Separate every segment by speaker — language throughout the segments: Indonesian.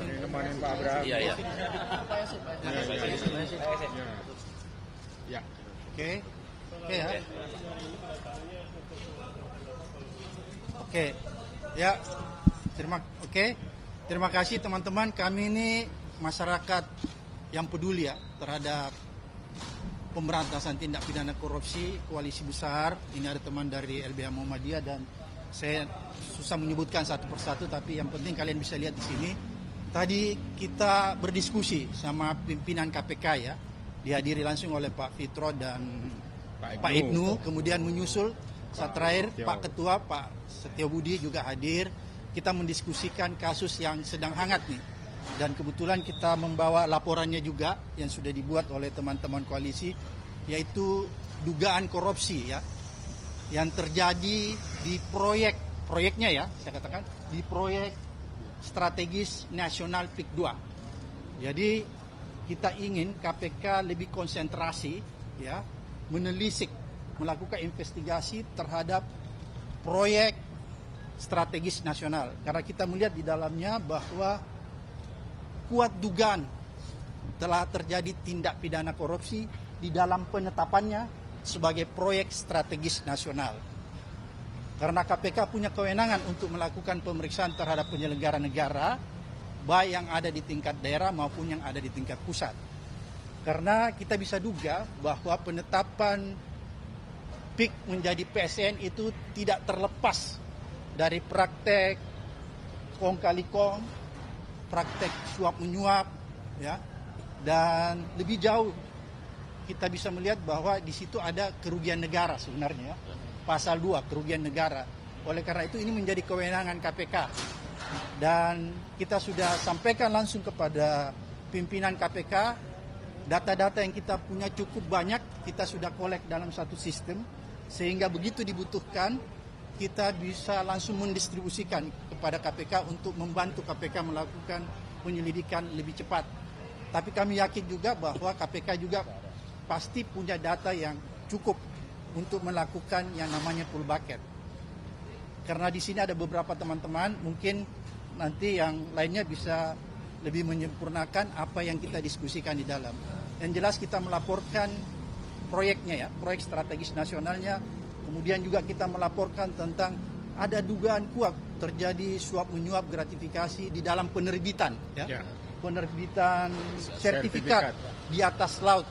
Speaker 1: Ini nemanin Pak Abraham.
Speaker 2: Iya, iya.
Speaker 1: Ya.
Speaker 3: Oke. Oke ya. Oke. Ya. Terima kasih teman-teman. Kami ini masyarakat yang peduli ya terhadap pemberantasan tindak pidana korupsi, koalisi besar. Ini ada teman dari LBH Muhammadiyah dan saya susah menyebutkan satu persatu, tapi yang penting kalian bisa lihat di sini. Tadi kita berdiskusi sama pimpinan KPK ya, dihadiri langsung oleh Pak Fitro dan Pak Ibnu. Kemudian menyusul saat terakhir Pak Ketua Pak Setio Budi juga hadir. Kita mendiskusikan kasus yang sedang hangat nih. Dan kebetulan kita membawa laporannya juga yang sudah dibuat oleh teman-teman koalisi, yaitu dugaan korupsi ya yang terjadi di proyeknya ya, saya katakan di proyek strategis nasional PIK 2. Jadi kita ingin KPK lebih konsentrasi ya, menelisik, melakukan investigasi terhadap proyek strategis nasional. Karena kita melihat di dalamnya bahwa kuat dugaan telah terjadi tindak pidana korupsi di dalam penetapannya sebagai proyek strategis nasional. Karena KPK punya kewenangan untuk melakukan pemeriksaan terhadap penyelenggara negara, baik yang ada di tingkat daerah maupun yang ada di tingkat pusat. Karena kita bisa duga bahwa penetapan PIK menjadi PSN itu tidak terlepas dari praktek kong kali kong, praktek suap menyuap, ya, dan lebih jauh kita bisa melihat bahwa di situ ada kerugian negara sebenarnya, ya. Pasal 2 kerugian negara. Oleh karena itu ini menjadi kewenangan KPK dan kita sudah sampaikan langsung kepada pimpinan KPK. Data-data yang kita punya cukup banyak, kita sudah kolek dalam satu sistem sehingga begitu dibutuhkan kita bisa langsung mendistribusikan kepada KPK untuk membantu KPK melakukan penyelidikan lebih cepat. Tapi kami yakin juga bahwa KPK juga pasti punya data yang cukup untuk melakukan yang namanya full bucket. Karena di sini ada beberapa teman-teman, mungkin nanti yang lainnya bisa lebih menyempurnakan apa yang kita diskusikan di dalam. Yang jelas kita melaporkan proyeknya ya, proyek strategis nasionalnya. Kemudian juga kita melaporkan tentang ada dugaan kuat terjadi suap menyuap gratifikasi di dalam penerbitan ya. Penerbitan sertifikat di atas laut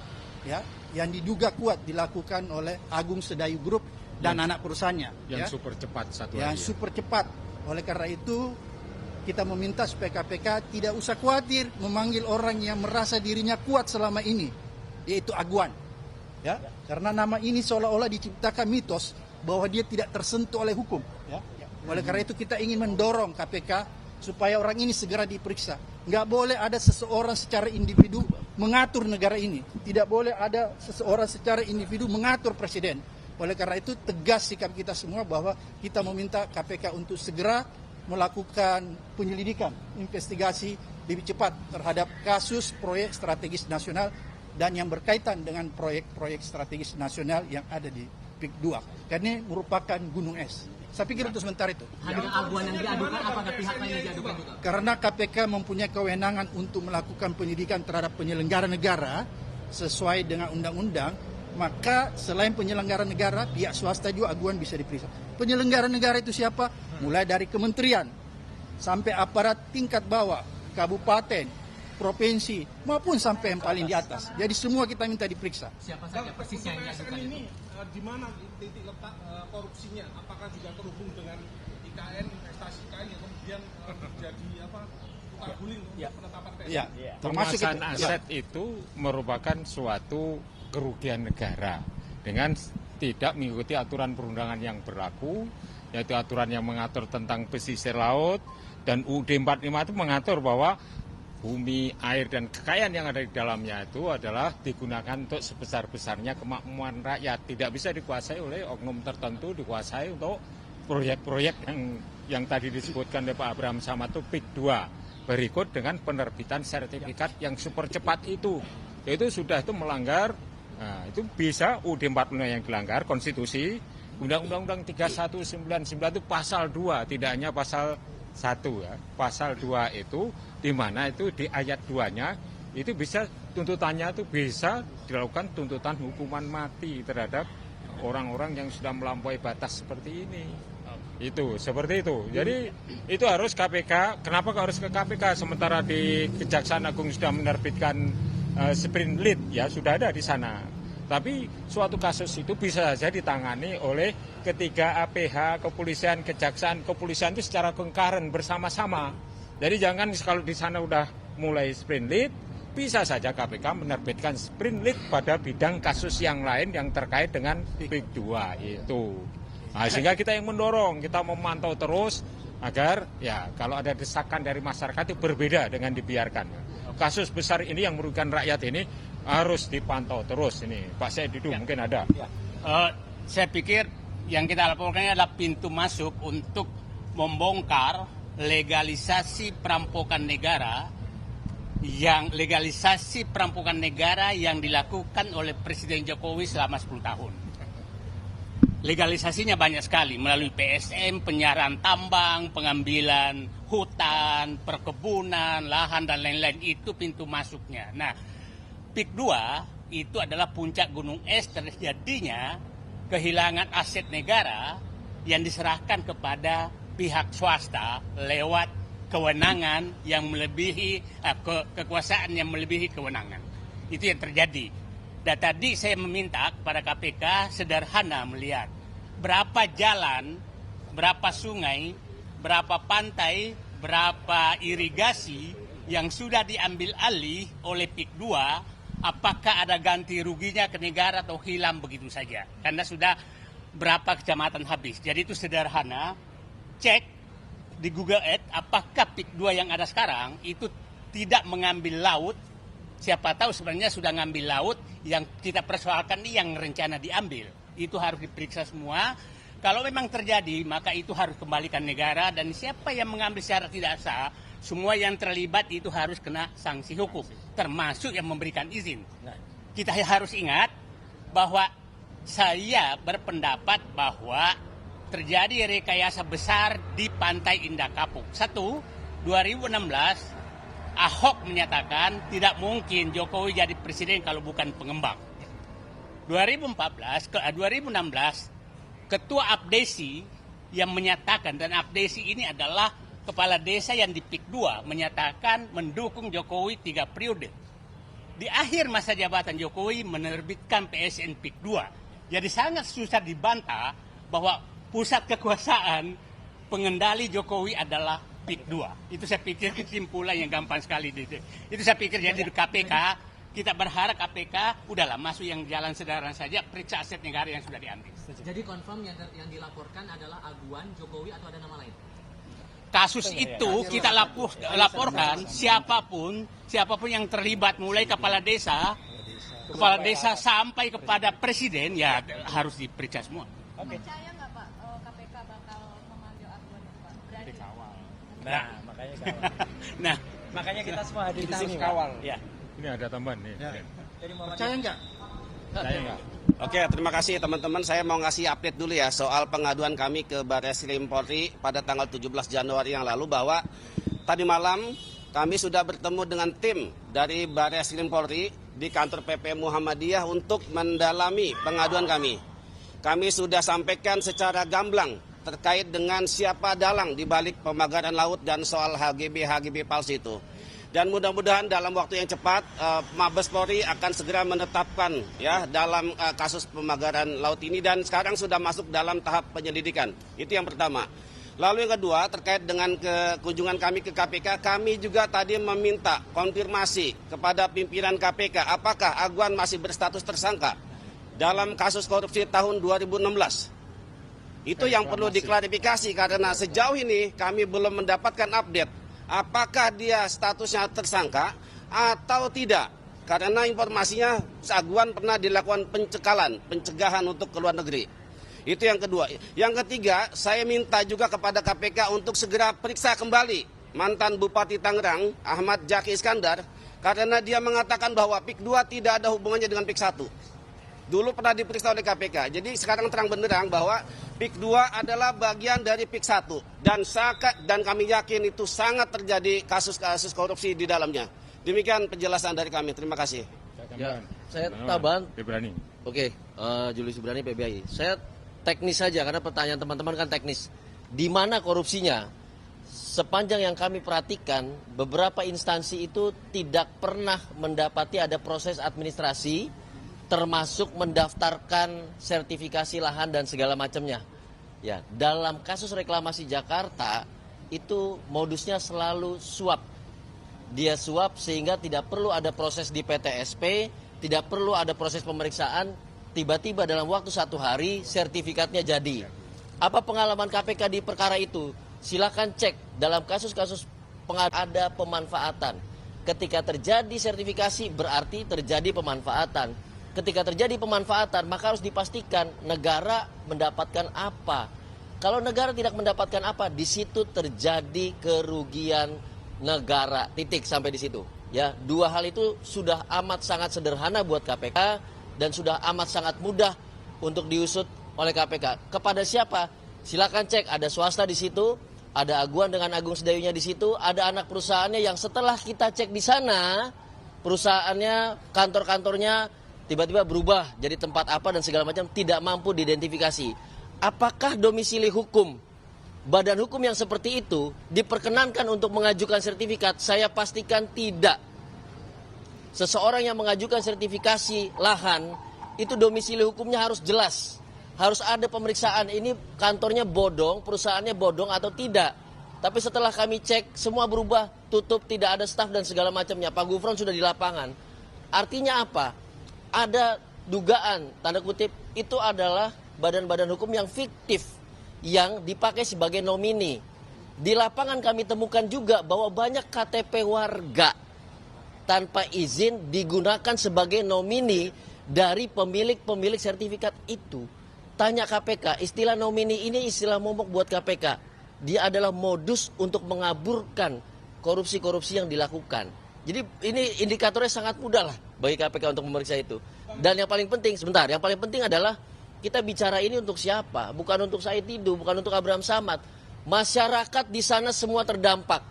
Speaker 3: ya, yang diduga kuat dilakukan oleh Agung Sedayu Group dan anak perusahaannya
Speaker 1: yang
Speaker 3: ya.
Speaker 1: super cepat satu
Speaker 3: yang
Speaker 1: lagi.
Speaker 3: Super cepat. Oleh karena itu kita meminta supaya KPK tidak usah khawatir memanggil orang yang merasa dirinya kuat selama ini, yaitu Aguan ya. Karena nama ini seolah-olah diciptakan mitos bahwa dia tidak tersentuh oleh hukum ya. Oleh karena itu kita ingin mendorong KPK supaya orang ini segera diperiksa. Nggak boleh ada seseorang secara individu mengatur negara ini. Tidak boleh ada seseorang secara individu mengatur presiden. Oleh karena itu tegas sikap kita semua bahwa kita meminta KPK untuk segera melakukan penyelidikan, investigasi lebih cepat terhadap kasus proyek strategis nasional dan yang berkaitan dengan proyek-proyek strategis nasional yang ada di PIK 2. Karena ini merupakan gunung es. Saya pikir untuk sementara itu.
Speaker 4: Ada aguan yang diadukan, apakah pihak lain yang diadukan juga?
Speaker 3: Karena KPK mempunyai kewenangan untuk melakukan penyidikan terhadap penyelenggara negara sesuai dengan undang-undang, maka selain penyelenggara negara, pihak swasta juga aguan bisa diperiksa. Penyelenggara negara itu siapa? Mulai dari kementerian sampai aparat tingkat bawah, kabupaten, provinsi, maupun sampai yang paling di atas. Jadi semua kita minta diperiksa.
Speaker 4: Siapa saja persisnya yang diadukan
Speaker 5: ini
Speaker 4: itu?
Speaker 5: di mana titik letak korupsinya? Apakah juga terhubung dengan IKN, investasi IKN yang kemudian menjadi tukar guling untuk penetapan PSN?
Speaker 3: Ya,
Speaker 1: Penguasaan aset itu merupakan suatu kerugian negara dengan tidak mengikuti aturan perundangan yang berlaku, yaitu aturan yang mengatur tentang pesisir laut, dan UUD 45 itu mengatur bahwa bumi, air, dan kekayaan yang ada di dalamnya itu adalah digunakan untuk sebesar-besarnya kemakmuran rakyat. Tidak bisa dikuasai oleh oknum tertentu, dikuasai untuk proyek-proyek yang tadi disebutkan oleh Pak Abraham sama itu PIK 2. Berikut dengan penerbitan sertifikat yang super cepat itu. Itu sudah itu melanggar, nah, itu bisa UUD 45 yang dilanggar, konstitusi, Undang-Undang 3199 itu pasal 2, tidak hanya pasal 1 ya, pasal 2 itu di mana itu di ayat 2-nya itu bisa tuntutannya itu bisa dilakukan tuntutan hukuman mati terhadap orang-orang yang sudah melampaui batas seperti ini. Itu seperti itu. Jadi itu harus KPK. Kenapa harus ke KPK sementara di Kejaksaan Agung sudah menerbitkan sprint lead ya, sudah ada di sana. Tapi suatu kasus itu bisa saja ditangani oleh ketiga APH, kepolisian, kejaksaan, kepolisian itu secara concurrent bersama-sama. Jadi jangan kalau di sana udah mulai sprint lead, bisa saja KPK menerbitkan sprint lead pada bidang kasus yang lain yang terkait dengan PIK 2 itu. Nah, sehingga kita yang mendorong, kita memantau terus agar ya kalau ada desakan dari masyarakat itu berbeda dengan dibiarkan. Kasus besar ini yang merugikan rakyat ini harus dipantau terus ini. Pak Saididu mungkin ada.
Speaker 2: Saya pikir yang kita laporkan adalah pintu masuk untuk membongkar legalisasi perampokan negara yang dilakukan oleh Presiden Jokowi selama 10 tahun. Legalisasinya banyak sekali melalui PSM, penyiaran tambang, pengambilan hutan, perkebunan, lahan dan lain-lain, itu pintu masuknya. Nah, PIK 2 itu adalah puncak gunung es terjadinya kehilangan aset negara yang diserahkan kepada pihak swasta lewat kewenangan yang melebihi kekuasaan yang melebihi kewenangan. Itu yang terjadi. Dan tadi saya meminta kepada KPK sederhana melihat berapa jalan, berapa sungai, berapa pantai, berapa irigasi yang sudah diambil alih oleh PIK 2, apakah ada ganti ruginya ke negara atau hilang begitu saja. Karena sudah berapa kecamatan habis. Jadi itu sederhana, cek di Google Earth, apakah PIK 2 yang ada sekarang itu tidak mengambil laut. Siapa tahu sebenarnya sudah ngambil laut, yang kita persoalkan ini yang rencana diambil. Itu harus diperiksa semua. Kalau memang terjadi, maka itu harus kembalikan negara, dan siapa yang mengambil secara tidak sah, semua yang terlibat itu harus kena sanksi hukum, termasuk yang memberikan izin. Kita harus ingat bahwa saya berpendapat bahwa terjadi rekayasa besar di Pantai Indah Kapuk. 2016 Ahok menyatakan tidak mungkin Jokowi jadi presiden kalau bukan pengembang. 2016 Ketua Abdesi yang menyatakan, dan Abdesi ini adalah kepala desa yang di PIK 2, menyatakan mendukung Jokowi 3 periode. Di akhir masa jabatan Jokowi menerbitkan PSN PIK 2. Jadi sangat susah dibantah bahwa pusat kekuasaan pengendali Jokowi adalah PIK 2. Itu saya pikir kesimpulan yang gampang sekali. Itu saya pikir jadi di KPK, kita berharap KPK udahlah masuk yang jalan sederhana saja, periksa aset negara yang sudah diambil.
Speaker 4: Jadi confirm yang dilaporkan adalah aguan Jokowi atau ada nama lain?
Speaker 2: Kasus itu kita laporkan siapapun yang terlibat, mulai kepala desa sampai kepada presiden, ya harus diperiksa semua.
Speaker 6: Percaya nggak Pak KPK bakal memanggil aduan itu Pak? Berani?
Speaker 2: Nah,
Speaker 7: makanya kita semua hadir di sini
Speaker 5: kawal.
Speaker 7: Ya.
Speaker 1: Ini ada tambahan nih.
Speaker 3: Ya. Percaya nggak?
Speaker 1: Saya enggak.
Speaker 8: Oke, terima kasih teman-teman. Saya mau ngasih update dulu ya soal pengaduan kami ke Barreskrim Polri pada tanggal 17 Januari yang lalu, bahwa tadi malam kami sudah bertemu dengan tim dari Barreskrim Polri di kantor PP Muhammadiyah untuk mendalami pengaduan kami. Kami sudah sampaikan secara gamblang terkait dengan siapa dalang di balik pemagaran laut dan soal HGB palsu itu. Dan mudah-mudahan dalam waktu yang cepat Mabes Polri akan segera menetapkan ya dalam kasus pemagaran laut ini, dan sekarang sudah masuk dalam tahap penyelidikan. Itu yang pertama. Lalu yang kedua, terkait dengan kunjungan kami ke KPK, kami juga tadi meminta konfirmasi kepada pimpinan KPK apakah Aguan masih berstatus tersangka dalam kasus korupsi tahun 2016. Itu yang perlu diklarifikasi, karena sejauh ini kami belum mendapatkan update apakah dia statusnya tersangka atau tidak. Karena informasinya Aguan pernah dilakukan pencegahan untuk ke luar negeri. Itu yang kedua. Yang ketiga, saya minta juga kepada KPK untuk segera periksa kembali mantan Bupati Tangerang, Ahmad Zaki Iskandar, karena dia mengatakan bahwa PIK 2 tidak ada hubungannya dengan PIK 1. dulu pernah diperiksa oleh KPK. Jadi sekarang terang benderang bahwa PIK 2 adalah bagian dari PIK 1 dan kami yakin itu sangat terjadi kasus-kasus korupsi di dalamnya. Demikian penjelasan dari kami. Terima kasih.
Speaker 9: Ya, saya tambahan.
Speaker 1: Ibrani.
Speaker 9: Oke, Julius Ibrani PBI. Saya teknis saja karena pertanyaan teman-teman kan teknis. Di mana korupsinya? Sepanjang yang kami perhatikan, beberapa instansi itu tidak pernah mendapati ada proses administrasi, termasuk mendaftarkan sertifikasi lahan dan segala macamnya. Ya, dalam kasus reklamasi Jakarta itu modusnya selalu suap. Dia suap sehingga tidak perlu ada proses di PTSP, tidak perlu ada proses pemeriksaan, tiba-tiba dalam waktu 1 hari sertifikatnya jadi. Apa pengalaman KPK di perkara itu? Silakan cek dalam kasus-kasus ada pemanfaatan. Ketika terjadi sertifikasi berarti terjadi pemanfaatan. Ketika terjadi pemanfaatan maka harus dipastikan negara mendapatkan apa. Kalau negara tidak mendapatkan apa, di situ terjadi kerugian negara. Titik sampai di situ. Ya, 2 hal itu sudah amat sangat sederhana buat KPK dan sudah amat sangat mudah untuk diusut oleh KPK. Kepada siapa? Silakan cek, ada swasta di situ, ada Aguan dengan Agung Sedayunya di situ, ada anak perusahaannya yang setelah kita cek di sana, perusahaannya, kantor-kantornya tiba-tiba berubah jadi tempat apa dan segala macam, tidak mampu diidentifikasi. Apakah domisili hukum badan hukum yang seperti itu diperkenankan untuk mengajukan sertifikat? Saya pastikan tidak. Seseorang yang mengajukan sertifikasi lahan itu domisili hukumnya harus jelas. Harus ada pemeriksaan ini kantornya bodong, perusahaannya bodong atau tidak. Tapi setelah kami cek semua berubah, tutup, tidak ada staf dan segala macamnya. Pak Gufron sudah di lapangan. Artinya apa? Ada dugaan, tanda kutip, itu adalah badan-badan hukum yang fiktif yang dipakai sebagai nomini. Di lapangan kami temukan juga bahwa banyak KTP warga tanpa izin digunakan sebagai nomini dari pemilik sertifikat itu. Tanya KPK, istilah nomini ini istilah momok buat KPK. Dia adalah modus untuk mengaburkan korupsi-korupsi yang dilakukan. Jadi ini indikatornya sangat mudah lah bagi KPK untuk memeriksa itu. Dan yang paling penting, sebentar, yang paling penting adalah kita bicara ini untuk siapa? Bukan untuk Said Didu, bukan untuk Abraham Samad. Masyarakat di sana semua terdampak.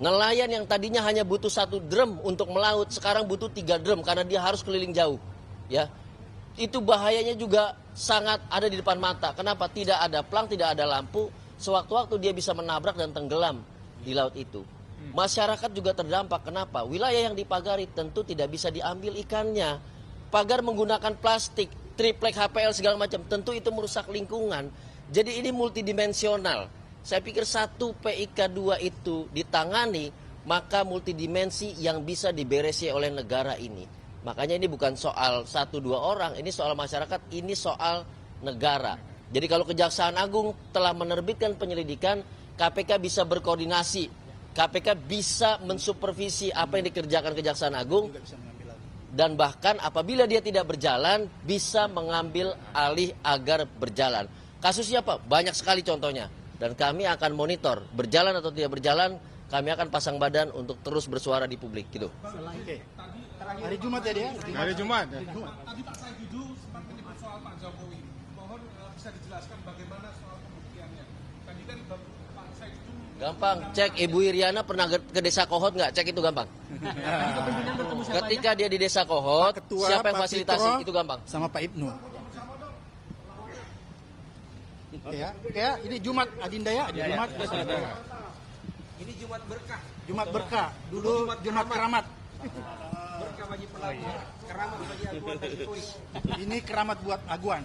Speaker 9: Nelayan yang tadinya hanya butuh 1 drum untuk melaut, sekarang butuh 3 drum karena dia harus keliling jauh. Ya, itu bahayanya juga sangat ada di depan mata. Kenapa? Tidak ada plang, tidak ada lampu. Sewaktu-waktu dia bisa menabrak dan tenggelam di laut itu. Masyarakat juga terdampak. Kenapa? Wilayah yang dipagari tentu tidak bisa diambil ikannya. Pagar menggunakan plastik, triplek HPL segala macam, tentu itu merusak lingkungan. Jadi ini multidimensional. Saya pikir 1 PIK 2 itu ditangani, maka multidimensi yang bisa diberesi oleh negara ini. Makanya ini bukan soal 1-2 orang, ini soal masyarakat, ini soal negara. Jadi kalau Kejaksaan Agung telah menerbitkan penyelidikan, KPK bisa berkoordinasi. KPK bisa mensupervisi apa yang dikerjakan Kejaksaan Agung. Dan bahkan apabila dia tidak berjalan, bisa mengambil alih agar berjalan. Kasusnya apa? Banyak sekali contohnya. Dan kami akan monitor, berjalan atau tidak berjalan, kami akan pasang badan untuk terus bersuara di publik. Gitu.
Speaker 3: Oke. Hari Jumat ya dia?
Speaker 1: Hari Jumat.
Speaker 5: Tadi Pak Said Didu sempat menyebut soal Pak Jokowi. Mohon bisa dijelaskan bagaimana soal pembuktiannya. Tadi kan Pak Said Didu...
Speaker 9: Gampang, cek Ibu Iriana pernah ke desa Kohot nggak? Cek itu gampang. Ketika dia di desa Kohot,
Speaker 3: Ketua,
Speaker 9: siapa yang
Speaker 3: Pak
Speaker 9: fasilitasi?
Speaker 3: Fitro,
Speaker 9: Itu gampang.
Speaker 3: Sama Pak Ibnu. Ya, ini Jumat Adinda ya, Jumat.
Speaker 7: Ini Jumat berkah.
Speaker 3: Jumat berkah. Dulu Jumat keramat.
Speaker 7: Berkah bagi pelapor, keramat bagi Aguan dan Jokowi.
Speaker 3: Ini keramat buat Aguan.